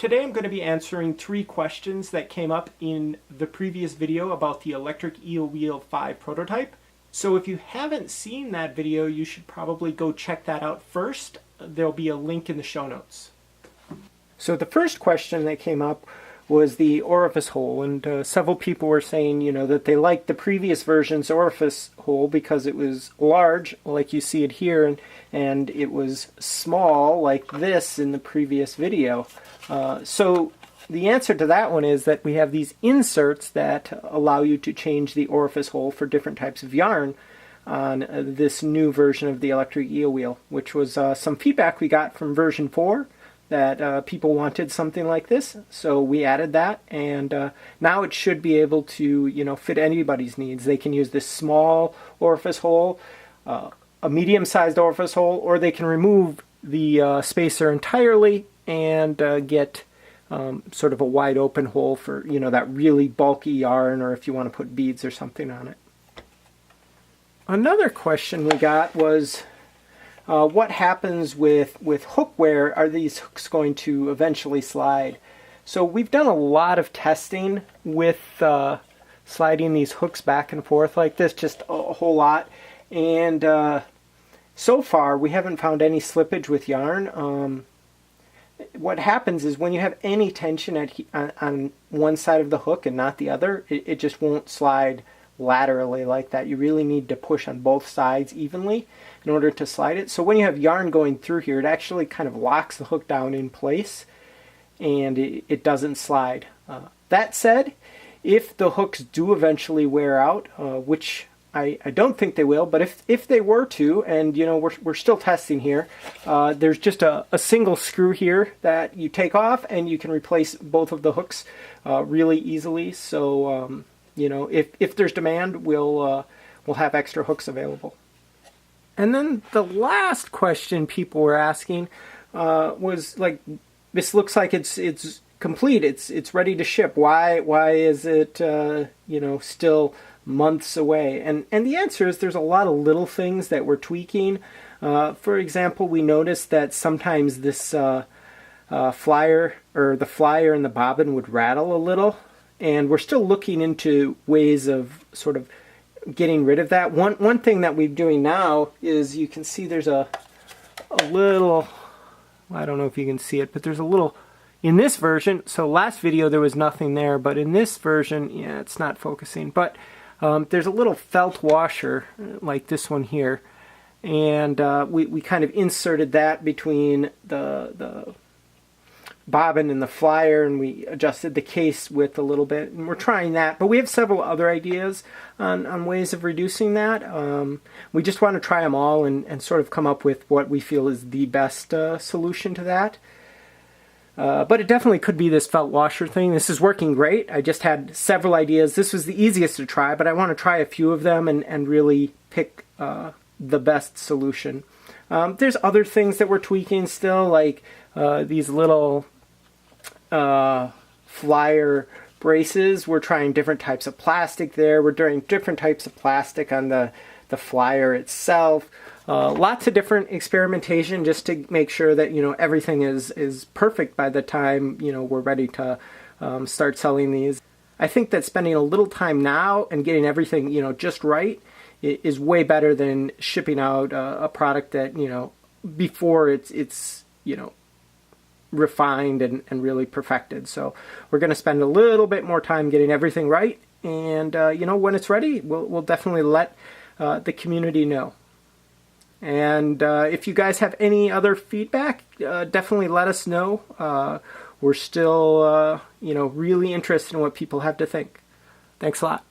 Today I'm going to be answering 3 questions that came up in the previous video about the electric eel wheel 5 prototype. So if you haven't seen that video, you should probably go check that out first. There'll be a link in the show notes. So the first question that came up was the orifice hole, and several people were saying, that they liked the previous version's orifice hole because it was large, like you see it here, and it was small, like this in the previous video. So the answer to that one is that we have these inserts that allow you to change the orifice hole for different types of yarn on this new version of the electric eel wheel, which was some feedback we got from version 4. That people wanted something like this, so we added that, and now it should be able to, fit anybody's needs. They can use this small orifice hole, a medium-sized orifice hole, or they can remove the spacer entirely and get sort of a wide-open hole for, that really bulky yarn, or if you want to put beads or something on it. Another question we got was, what happens with hook wear? Are these hooks going to eventually slide? So we've done a lot of testing with sliding these hooks back and forth like this, just a whole lot. And so far we haven't found any slippage with yarn. What happens is when you have any tension on one side of the hook and not the other, it just won't slide laterally like that. You really need to push on both sides evenly in order to slide it. So when you have yarn going through here, it actually kind of locks the hook down in place and it doesn't slide. That said, if the hooks do eventually wear out, which I don't think they will, but if they were to, and we're still testing here, there's just a single screw here that you take off and you can replace both of the hooks really easily. So if there's demand, we'll have extra hooks available. And then the last question people were asking was like, this looks like it's complete, it's ready to ship. Why is it still months away? And the answer is there's a lot of little things that we're tweaking. For example, we noticed that sometimes this flyer or the flyer and the bobbin would rattle a little. And we're still looking into ways of sort of getting rid of that. One thing that we're doing now is, you can see there's a little, I don't know if you can see it, but there's a little, in this version, so last video there was nothing there, but in this version, yeah, it's not focusing, but there's a little felt washer like this one here, and we kind of inserted that between the bobbin and the flyer, and we adjusted the case width a little bit, and we're trying that. But we have several other ideas on ways of reducing that. We just want to try them all and sort of come up with what we feel is the best solution to that. But it definitely could be this felt washer thing. This is working great. I just had several ideas. This was the easiest to try, but I want to try a few of them and really pick the best solution. There's other things that we're tweaking still, like these little flyer braces. We're trying different types of plastic there. We're doing different types of plastic on the flyer itself. Lots of different experimentation just to make sure that everything is perfect by the time we're ready to start selling these. I think that spending a little time now and getting everything just right is way better than shipping out a product that before it's refined and really perfected. So we're going to spend a little bit more time getting everything right, and when it's ready, we'll definitely let the community know. And if you guys have any other feedback, definitely let us know. We're still really interested in what people have to think. Thanks a lot.